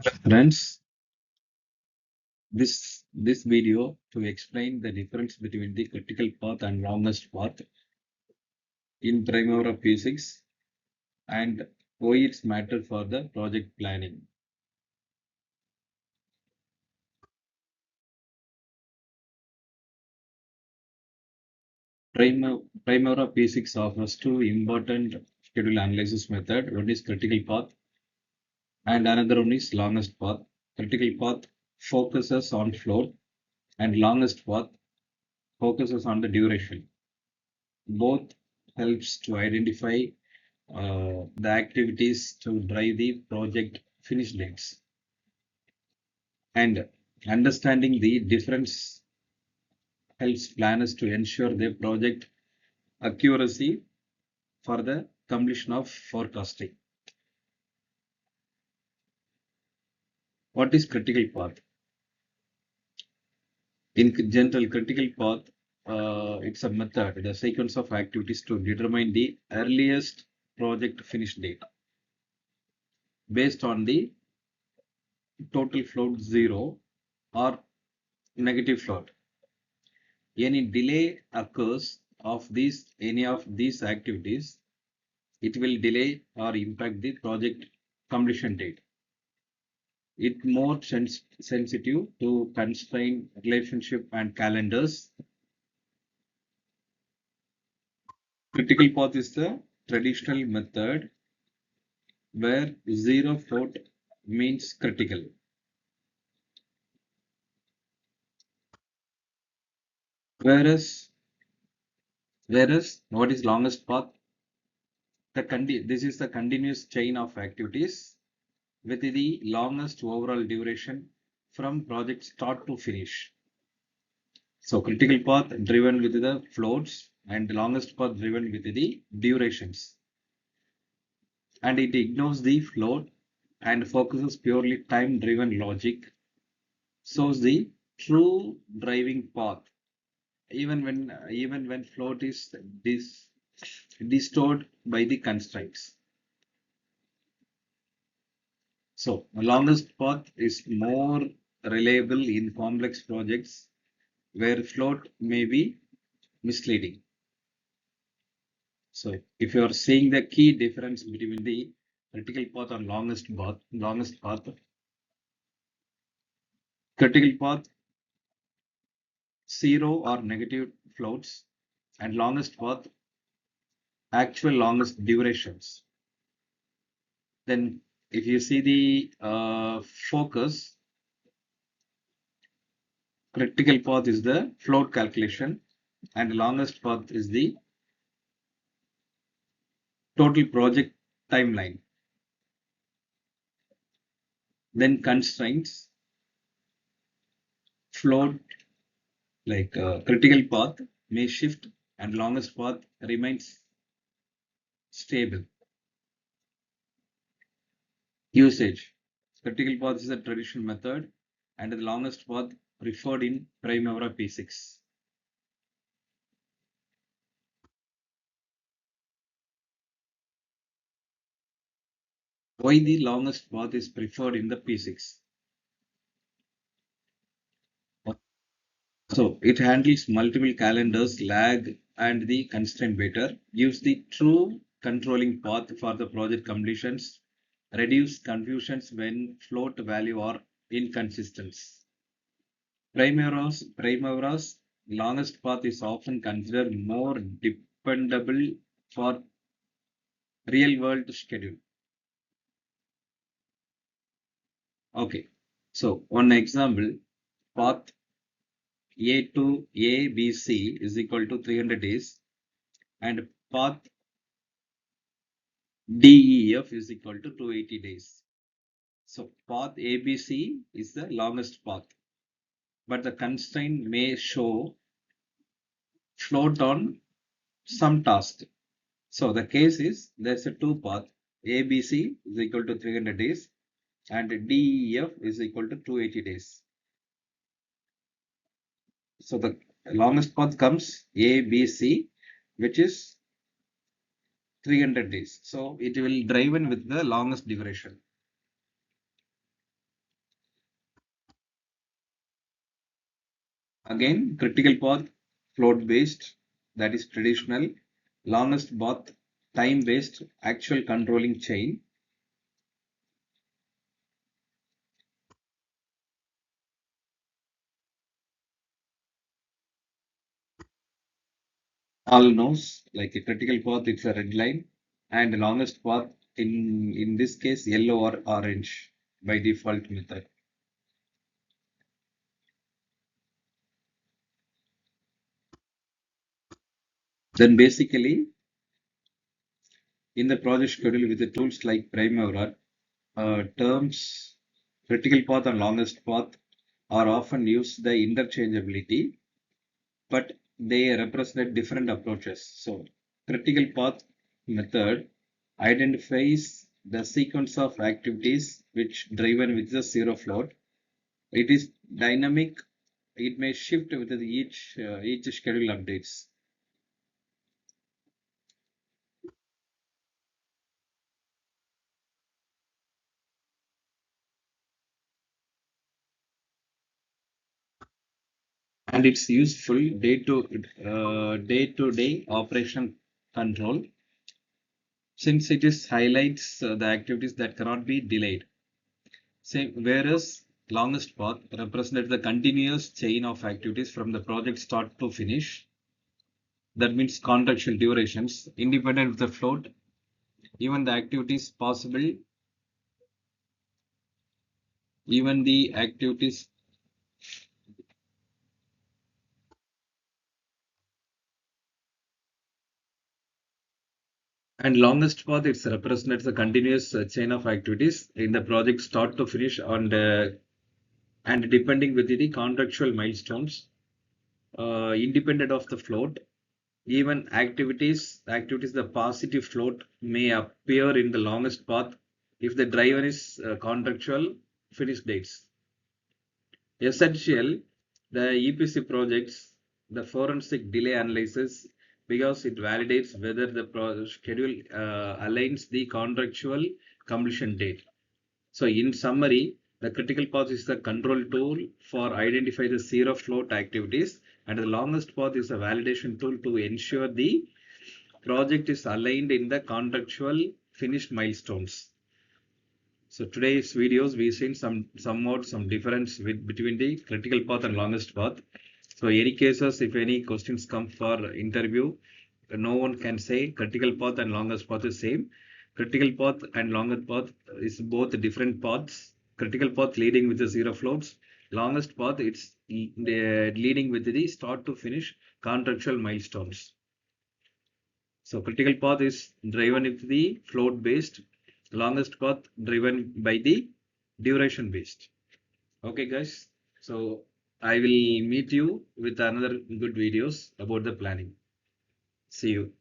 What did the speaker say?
Friends, this video to explain the difference between the critical path and longest path in Primavera physics and why it's matter for the project planning. Primavera physics offers two important schedule analysis method. One is critical path and another one is longest path. Critical path focuses on flow and longest path focuses on the duration. Both helps to identify the activities to drive the project finish dates, and understanding the difference helps planners to ensure their project accuracy for the completion of forecasting. What is critical path? In general, critical path, it's a method, the sequence of activities to determine the earliest project finish date based on the total float zero or negative float. Any delay occurs of any of these activities, it will delay or impact the project completion date. It more sensitive to constraint relationship and calendars. Critical path is the traditional method where zero float means critical. Whereas what is longest path? This is the continuous chain of activities with the longest overall duration from project start to finish. So critical path driven with the floats and longest path driven with the durations. And it ignores the float and focuses purely time driven logic. Shows the true driving path even when float is distorted by the constraints. So the longest path is more reliable in complex projects where float may be misleading. So if you are seeing the key difference between the critical path and longest path, critical path, zero or negative floats, and longest path, actual longest durations. Then if you see the focus, critical path is the float calculation and longest path is the total project timeline. Then constraints, float like critical path may shift and longest path remains stable. Usage. Critical path is a traditional method and the longest path preferred in Primavera P6. Why the longest path is preferred in the P6? So it handles multiple calendars, lag, and the constraint better, gives the true controlling path for the project completions, reduce confusions when float value are inconsistent. Primavera's longest path is often considered more dependable for real world schedule. Okay, so one example, path A to A, B, C is equal to 300 days and path DEF is equal to 280 days. So path ABC is the longest path, but the constraint may show float on some task. So the case is there's a two path, ABC is equal to 300 days and DEF is equal to 280 days. So the longest path comes ABC, which is 300 days. So it will drive in with the longest duration. Again, critical path, float based, that is traditional. Longest path, time based, actual controlling chain. All knows, like a critical path, it's a red line, and longest path in this case yellow or orange by default method. Then basically in the project schedule with the tools like Primavera, terms critical path and longest path are often used the interchangeability, but they represent different approaches. So critical path method identifies the sequence of activities which driven with the zero float. It is dynamic. It may shift with each schedule updates. And it's useful day-to-day operation control since it is highlights the activities that cannot be delayed. Same, whereas longest path represents the continuous chain of activities from the project start to finish. That means contractual durations independent of the float, even the activities possible, even the activities. And longest path, it represents the continuous chain of activities in the project start to finish and depending with the contractual milestones, independent of the float, even activities the positive float may appear in the longest path if the driver is contractual finish dates. Essential, the EPC projects, the forensic delay analysis because it validates whether the schedule aligns the contractual completion date. So in summary, the critical path is the control tool for identify the zero float activities, and the longest path is a validation tool to ensure the project is aligned in the contractual finished milestones. So today's videos we've seen some difference between the critical path and longest path. So any cases, if any questions come for interview, no one can say critical path and longest path is same. Critical path and longest path is both different paths. Critical path leading with the zero floats. Longest path it's leading with the start to finish contractual milestones. So critical path is driven with the float based, longest path driven by the duration based. Okay, guys. So I will meet you with another good videos about the planning. See you.